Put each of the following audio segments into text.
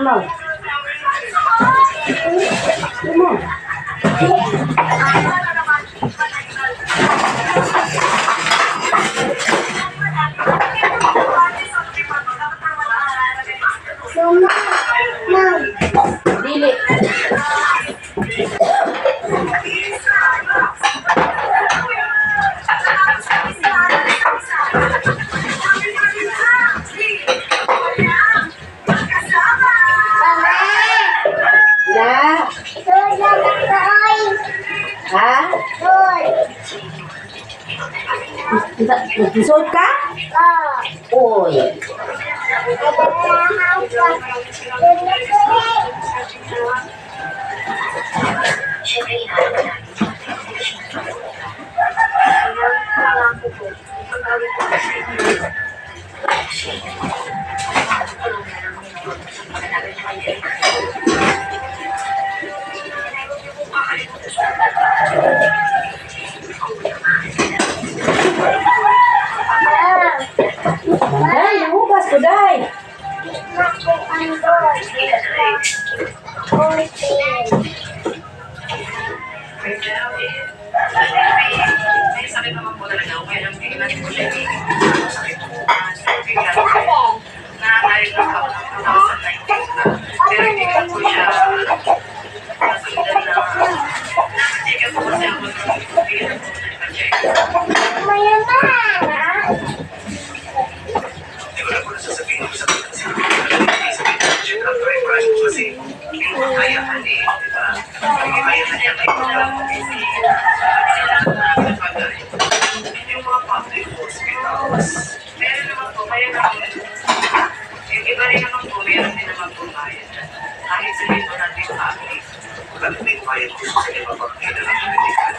mo. Mo. Dili. Ha? Nagsusod ka? Oo. Uy. Day, nahugas ko, Day. Sakit naman po talaga ako. Kaya lang tingnan ko siya. Na-diagnose ako ng 2019. Pero hindi ko po siya nasundan na check up po kasi ako ng pagpapilin po na check. Hindi ko na po nasasabihin ko sa check up ko kasi hindi ko kayahan eh. Diba? Hindi kayahan niya kayo. Yung mga public hospitals, meron naman po, kaya naman, yung iba rin naman po, meron din naman po bayad. Kahit sabihin po natin public. Bakit hindi ko kaya po sa iba pang kailangan ng medical?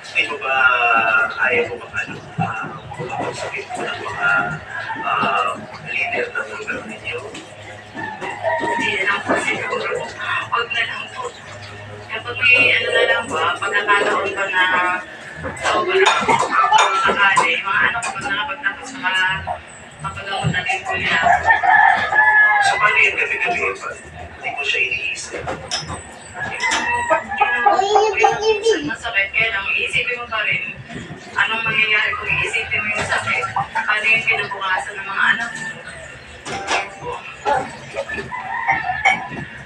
Hindi ko ba ayaw ko bang sabihin ko ng mga leader ng lugar ninyo? Hindi na lang po siguro. Huwag na lang po. Kapag may ano na lang ba, pagkakataon ba na sakali, mga ano kapag nakapagtapos makapagamot na din po nila. So, paano yung gabi-gabi pa? Hindi ko siya iniisip. Yung masakit, kaya lang, iisipin mo pa rin anong mangyayari kung iisipin mo yung sakit. Paano yung kinabukasan ng mga anak mo?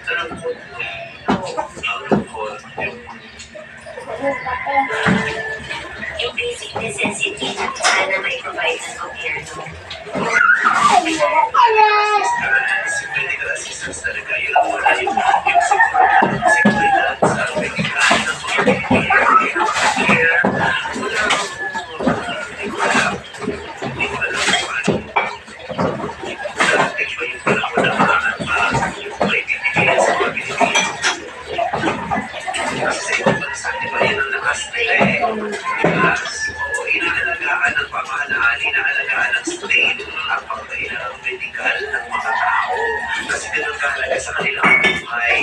Alam ko, yung basic necessity na sana may provide ng gobyerno. si medical assistance talaga, yun ang wala yung seguridad sa medical ng mga care. Hindi ko alam kung ano. Darating ba yung panahon na may bibigyan sa mga binibigyan? Kasi sa ibang bansa, di ba yan ang lakas nila eh. Oo, inaalagaan ng pamahalaan, inaalagaan ng state, ang pagkailangan ng medical ng mga tao. Kasi ganun kahalaga sa kanilang buhay.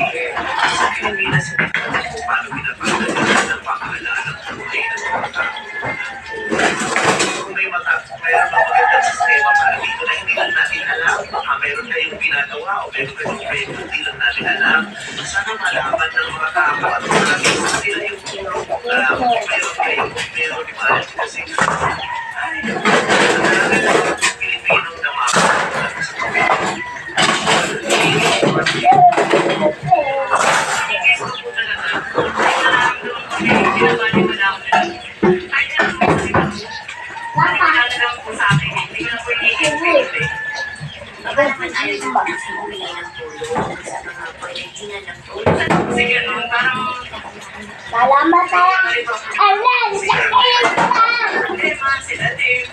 Sa Pilipinas, hindi ko alam kung paano pinapagdagalan ng pamahalaan ng buhay ng mga tao. Kung may mayroon mga magandang sistema para dito na hindi lang natin alam, baka mayroon kayong ginagawa o mayroon kayong proyekto hindi lang natin alam. Sana malaman ng mga tao at maraming sa sila yung tulong na mayroon kayong iman kasi marami na mga Pilipinong namamalat sa Pilipinas. Ayaw yung kasi humingi ng tulong sa mga pwedeng ng tulong. Sige, no, parang Salamat tayo. Ayan, sakit pa. sila din.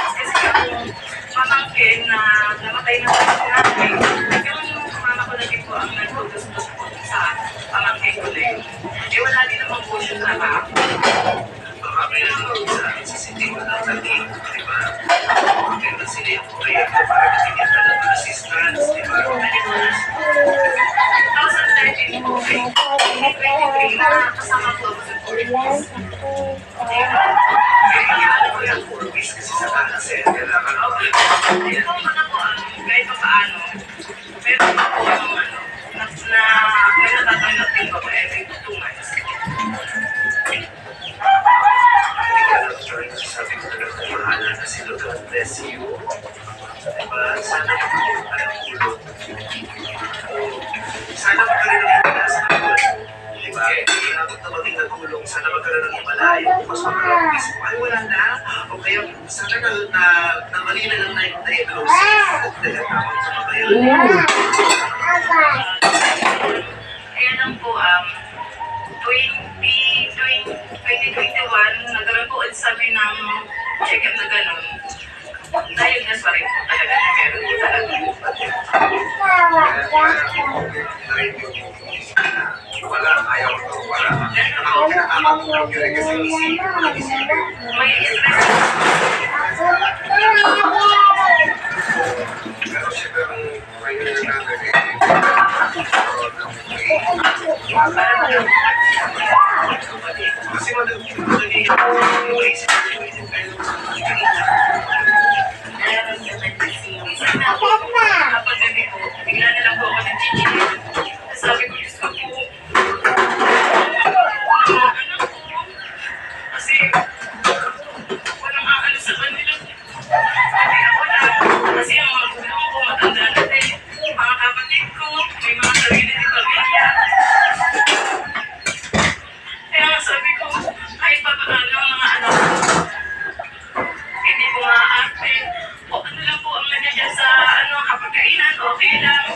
Kasi yung pamangkin na namatay na sa natin, yung mama ko na din po ang nagtutustos po sa pamangkin ko na yun. Eh, wala din naman po yung trabaho. Baka mayroon sa sistema ng Taguig, di ba? Meron sila yung proyekto para bigyan ka ng assistance, di ba? 2013 po, 2023 na kasama po ako sa Philippines. Kaya ano ko yung 4 weeks kasi sa cancer, kailangan ako. Ito mo na po ang kahit pa paano, meron pa po ano, may natatanggap din ako every 2 months. Sabi ko talaga mahala na si Lord, God bless you. Diba? Sana magkaroon ka ng tulog. Sana magkaroon ng himala sa Lord. Diba? Hindi abot na maging natulong. Sana magkaroon ng himalayo. Mas magkaroon ng peace. Ay, wala na. O kaya, sana na mali na lang na yung diagnosis. Dahil tawag sa mga yun. Ayan lang po, 2021, nagkaroon po ulit sa amin ng check-up na gano'n. Diagnosed pa rin po talaga na meron po talaga. Wala, ayaw ko, wala. May stress. Pero siguro may kasi madali Nararamdaman kasi yung Minsan na po, kapag gabi po, bigla na lang po ako nag-chichil. Sabi ko, Diyos ko po, ano po, kasi walang aano sa kanila. Sabi ako lang, kasi ang mga gulong ko, matanda na din. Mga kapatid ko, may mga sarili ni pamilya. Kaya nga sabi ko, kahit pa paano ang mga anak ko, hindi ko maaarte. O ano lang po ang nandiyan sa kapagkainan, okay lang.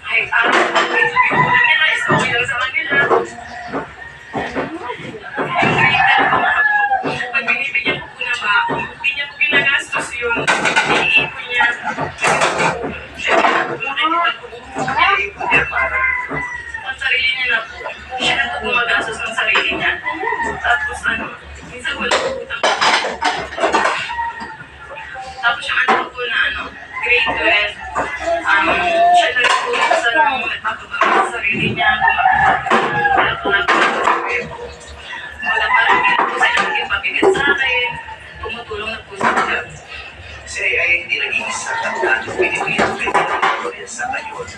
Kahit may tubig po lang nila, is okay lang sa kanila. Yung greater ko nga po, pag binibigyan ko po na ba, hindi niya po ginagastos yun. Iniipon niya. Siyempre, makikita ko po, iniipon niya para ang sarili niya na po. Siya na po gumagastos ng sarili niya. Tapos minsan wala po utang. Tapos yung anak ko na grade 12, siya na rin po sa nagpapababa sa sarili niya, wala po na po. Wala parang hindi po sila maging pabigat sa akin, tumutulong na po sila. si ay hindi nag-iisa tandaan ng Pilipinas may tinatawin sa ngayon.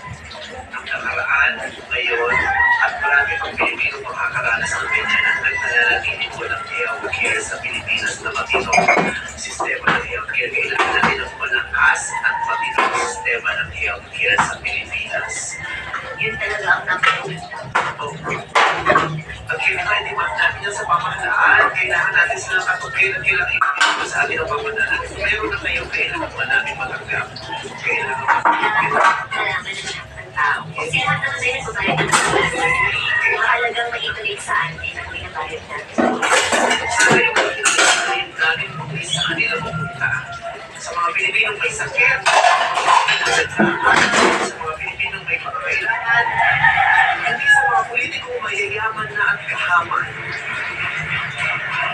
Ang nakaraan, ngayon, at marami pang Pilipino makakaranas ng ganyan at nagtalalagin po ng healthcare sa Pilipinas na matinong sistema ng healthcare. Kailangan natin ang malakas at matinong sistema ng healthcare sa Pilipinas. Yun talaga ang napakaganda. At kailangan i-map natin yan sa pamahalaan. Kailangan natin silang kailangan ipagpapalala sa atin ang pamahalaan. Kung meron na kayo, kailangan pa namin matanggap. Kailangan Kailangan ng lahat ng tao. Kasi lahat naman din sa society ng mahalagang maituloy sa atin ang pinabayad natin. sana yung mga pinagsasalit natin muli sa kanila pupunta. Sa mga Pilipinong may sakit, sa mga Pilipinong may pangangailangan, hindi sa mga politikong mayayaman na at kahaman.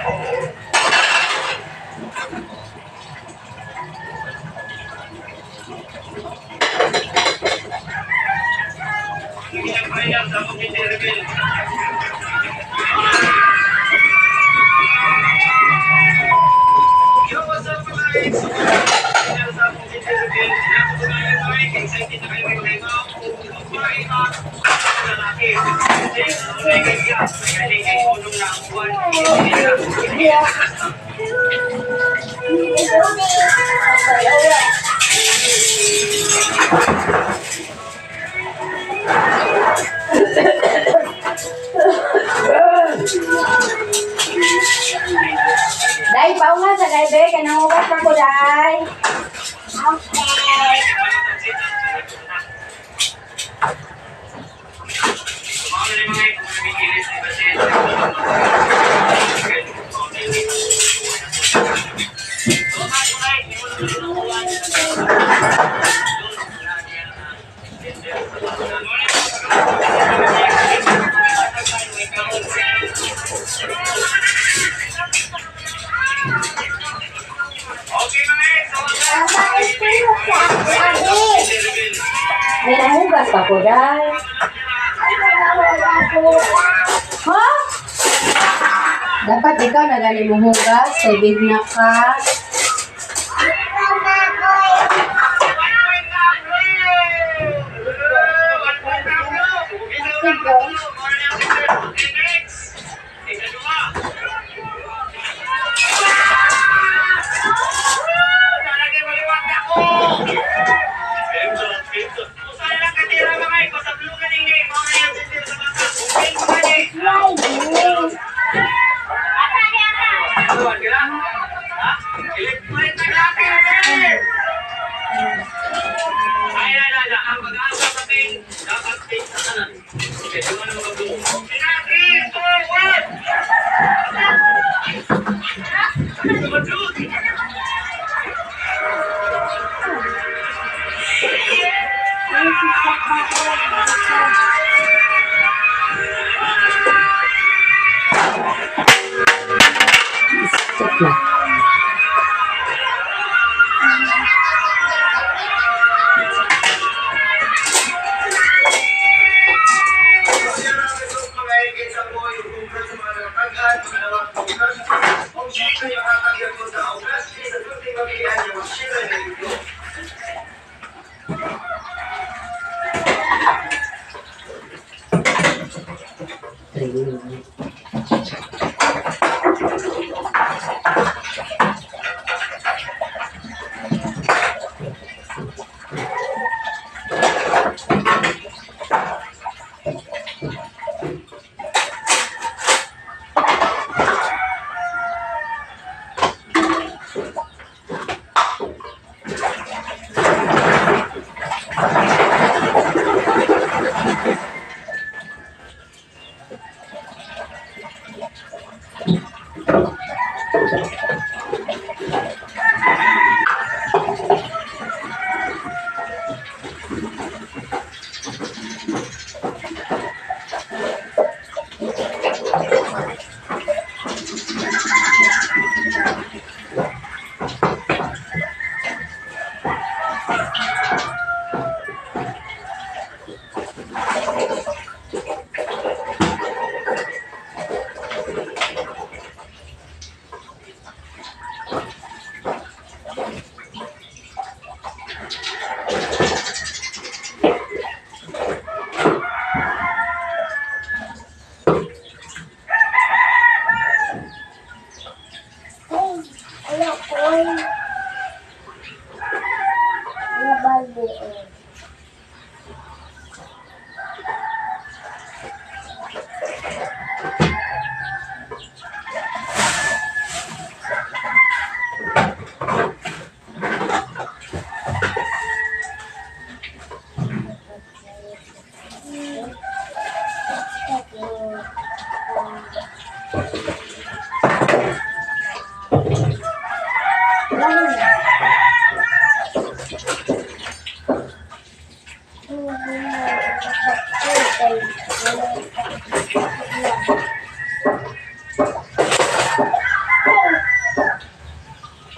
Oo. Hindi niya kaya sa mag-intervene. Yo, what's up guys? Hindi sa mag-intervene. Ako na yung mic. Excited na kayo may hangout. Kumain na. Lalaki. Kasi, may kaya. May kaya tulong na ang buwan. Dai, pau nga sa gaibe, kanang ugat pa ko, Dai. Okay. May nahugas pa ko, Dai. Ha? Dapat ikaw na galing mo hugas, kay big na ka. Check na.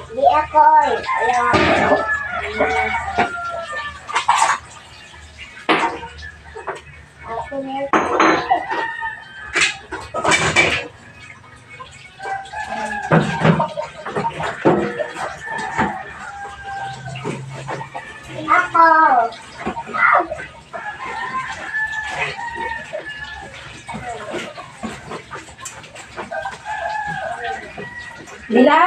Di ako. Alam. Ako na. Ako. Lila!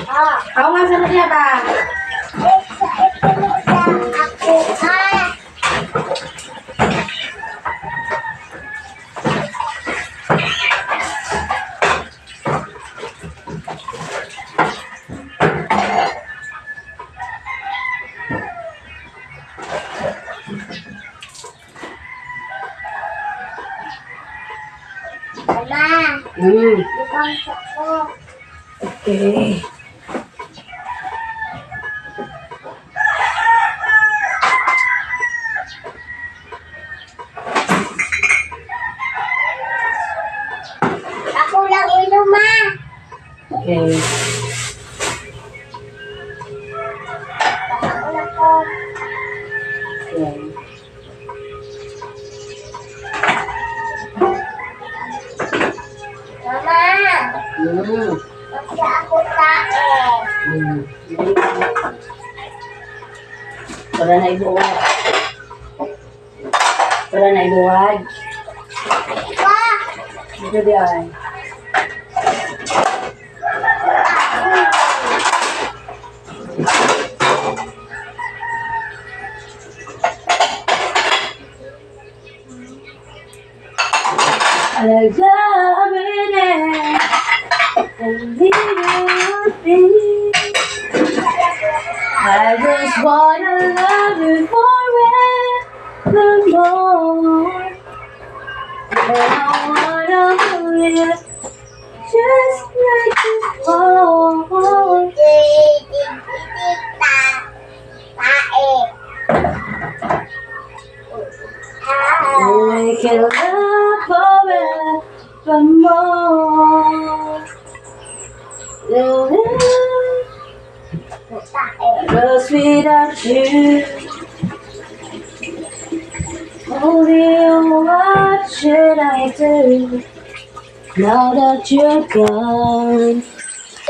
Ah. Ako nga sa niya ba? Ako. Ah. Mama, bukang ako. Okay. Ako lang iluma. Okay. Ako lang ko. Okay. Mama, kasi ako tae. Para na ibuwad. Para na ibuwad. Pa, Dito di ay. I love it and I just wanna love you forevermore. And I wanna live just like before. tae. can love forevermore. Cause without you, what should I do now that you're gone?